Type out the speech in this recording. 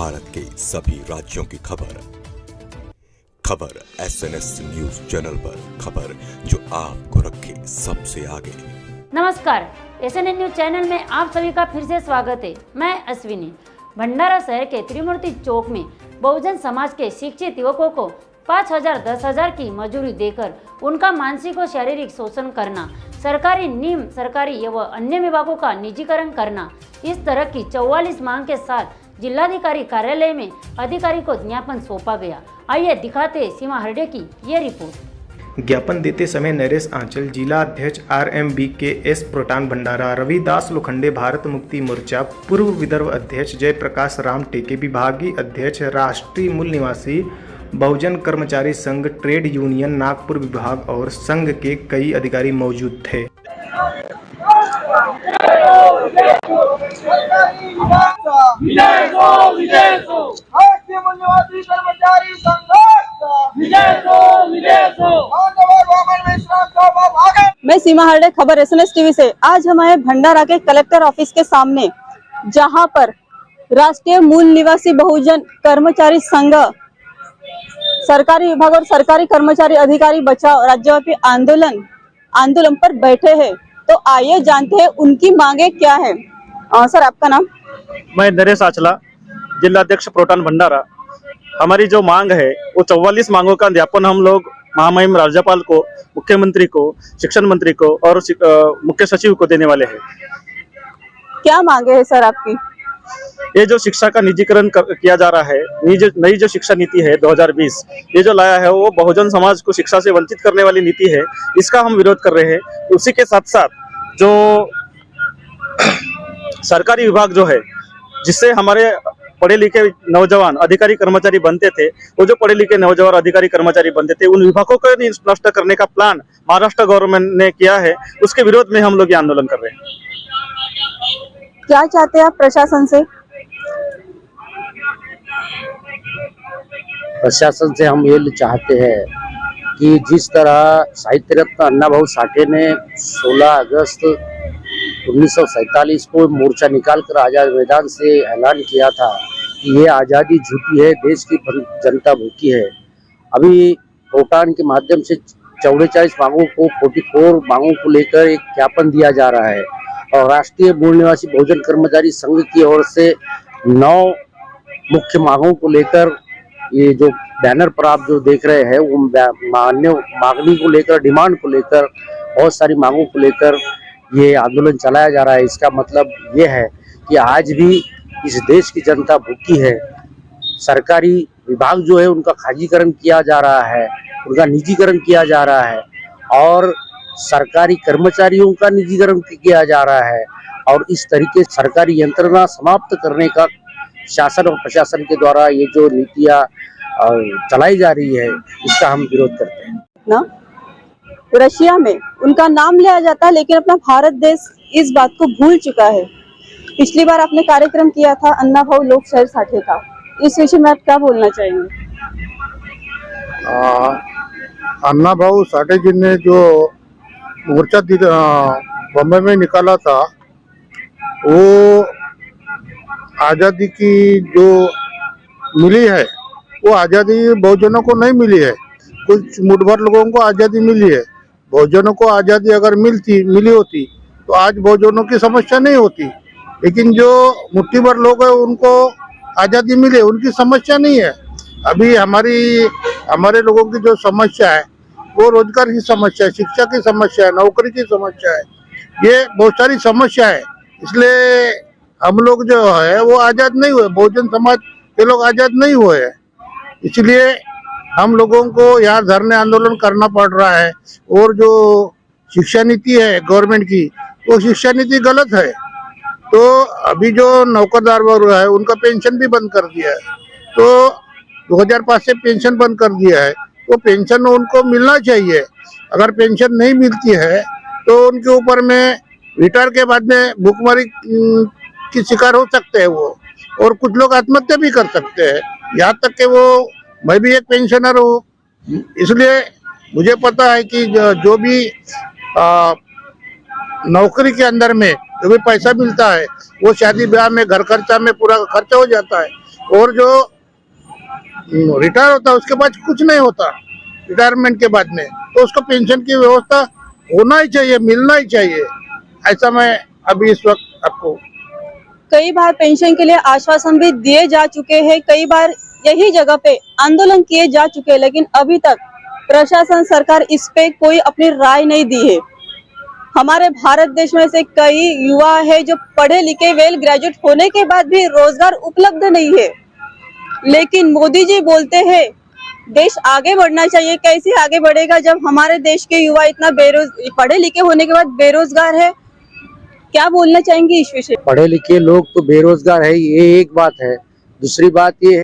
भारत के सभी राज्यों की खबर SNS न्यूज चैनल पर, खबर जो आपको रखे सबसे आगे। नमस्कार, SNN न्यूज चैनल में आप सभी का फिर से स्वागत है। मैं अश्विनी। भंडारा शहर के त्रिमूर्ति चौक में बहुजन समाज के शिक्षित युवकों को 5,000 10,000 की मजूरी देकर उनका मानसिक और शारीरिक शोषण करना, सरकारी नियम, सरकारी व अन्य विभागों का निजीकरण करना, इस तरह की 44 मांग के साथ जिलाधिकारी कार्यालय में अधिकारी को ज्ञापन सौंपा गया। आइए दिखाते हैं सीमा हरडे की ये रिपोर्ट। ज्ञापन देते समय नरेश आंचल, जिला अध्यक्ष RMBKS प्रोटान भंडारा, रविदास लोखंडे भारत मुक्ति मोर्चा, पूर्व विदर्भ अध्यक्ष जयप्रकाश राम टेके, विभागीय अध्यक्ष राष्ट्रीय मूल निवासी बहुजन कर्मचारी संघ ट्रेड यूनियन नागपुर विभाग और संघ के कई अधिकारी मौजूद थे। मैं सीमा हरडे, खबर SNS टीवी से। आज हमारे भंडारा के कलेक्टर ऑफिस के सामने, जहां पर राष्ट्रीय मूल निवासी बहुजन कर्मचारी संघ, सरकारी विभाग और सरकारी कर्मचारी अधिकारी बचाओ राज्यव्यापी आंदोलन पर बैठे हैं। तो आइए जानते हैं उनकी मांगे क्या है। सर, आपका नाम? मैं नरेश आंचला, जिला अध्यक्ष प्रोटान भंडारा। हमारी जो मांग है वो 44 मांगों का ज्ञापन हम लोग महामहिम राज्यपाल को, मुख्यमंत्री को, शिक्षण मंत्री को और मुख्य सचिव को देने वाले हैं। क्या मांगे है सर आपकी? ये जो शिक्षा का निजीकरण किया जा रहा है, नई जो शिक्षा नीति है 2020, ये जो लाया है वो बहुजन समाज को शिक्षा से वंचित करने वाली नीति है। इसका हम विरोध कर रहे हैं। उसी के साथ साथ जो सरकारी विभाग जो है, जिससे हमारे पढ़े लिखे नौजवान अधिकारी कर्मचारी बनते थे, वो जो पढ़े लिखे नौजवान अधिकारी कर्मचारी बनते थे, उन विभागों को नष्ट करने का प्लान महाराष्ट्र गवर्नमेंट ने किया है। उसके विरोध में हम लोग ये आंदोलन कर रहे हैं। क्या चाहते हैं आप प्रशासन से? प्रशासन से हम ये चाहते हैं कि जिस तरह साहित्य रत्न अन्ना भाऊ साठे ने 16 अगस्त 1947 को मोर्चा निकालकर आजाद मैदान से ऐलान किया था कि ये आज़ादी झूठी है, देश की जनता भूखी है। अभी प्रोटान के माध्यम से 44 मांगों को 44 मांगों को लेकर एक ज्ञापन दिया जा रहा है और राष्ट्रीय मूल निवासी बहुजन कर्मचारी संघ की ओर से 9 मुख्य मांगों को लेकर, ये जो बैनर पर आप जो देख रहे हैं, वो मांगनी को लेकर, डिमांड को लेकर, बहुत सारी मांगों को लेकर ये आंदोलन चलाया जा रहा है। इसका मतलब ये है कि आज भी इस देश की जनता भूखी है। सरकारी विभाग जो है उनका खालीकरण किया जा रहा है, उनका निजीकरण किया जा रहा है और सरकारी कर्मचारियों का निजीकरण किया जा रहा है और इस तरीके से सरकारी यंत्रणा समाप्त करने का शासन और प्रशासन के द्वारा ये जो नीतियाँ चलाई जा रही है, इसका हम विरोध करते हैं ना। रशिया में उनका नाम लिया जाता है, लेकिन अपना भारत देश इस बात को भूल चुका है। पिछली बार आपने कार्यक्रम किया था अन्ना भाऊ लोक शहर साठे का, इस विषय में आप क्या बोलना चाहेंगे? अन्ना भाऊ साठे जी ने जो मोर्चा बम्बई में निकाला था, वो आज़ादी की जो मिली है, वो आज़ादी बहुजनों को नहीं मिली है। कुछ मुठभर लोगों को आज़ादी मिली है। बहुजनों को आज़ादी अगर मिली होती तो आज बहुजनों की समस्या नहीं होती। लेकिन जो मुट्ठी भर लोग हैं उनको आज़ादी मिली, उनकी समस्या नहीं है। अभी हमारे लोगों की जो समस्या है वो रोजगार की समस्या है, शिक्षा की समस्या है, नौकरी की समस्या है। ये बहुत सारी समस्या है। इसलिए हम लोग जो है वो आज़ाद नहीं हुए, बहुजन समाज के लोग आज़ाद नहीं हुए हैं। इसलिए हम लोगों को यहाँ धरने आंदोलन करना पड़ रहा है। और जो शिक्षा नीति है गवर्नमेंट की, वो शिक्षा नीति गलत है। तो अभी जो नौकरदार वर्ग है उनका पेंशन भी बंद कर दिया है। तो 2005 से पेंशन बंद कर दिया है, तो पेंशन उनको मिलना चाहिए। अगर पेंशन नहीं मिलती है तो उनके ऊपर में रिटायर के बाद में भूखमरी की शिकार हो सकते हैं वो, और कुछ लोग आत्महत्या भी कर सकते हैं। यहाँ तक कि मैं भी एक पेंशनर हूँ। इसलिए मुझे पता है कि जो भी नौकरी के अंदर में जो भी पैसा मिलता है वो शादी ब्याह में, घर खर्चा में पूरा खर्चा हो जाता है। और जो रिटायर होता है उसके बाद कुछ नहीं होता, रिटायरमेंट के बाद में तो उसको पेंशन की व्यवस्था होना ही चाहिए, मिलना ही चाहिए। ऐसा मैं अभी इस वक्त आपको कई बार पेंशन के लिए आश्वासन भी दिए जा चुके हैं, कई बार यही जगह पे आंदोलन किए जा चुके हैं, लेकिन अभी तक प्रशासन सरकार इस पे कोई अपनी राय नहीं दी है। हमारे भारत देश में से कई युवा है जो पढ़े लिखे वेल ग्रेजुएट होने के बाद भी रोजगार उपलब्ध नहीं है, लेकिन मोदी जी बोलते हैं देश आगे बढ़ना चाहिए। कैसे आगे बढ़ेगा जब हमारे देश के युवा इतना पढ़े लिखे होने के बाद बेरोजगार है? क्या बोलना चाहेंगे इस विषय? पढ़े लिखे लोग तो बेरोजगार है, ये एक बात है। दूसरी बात ये है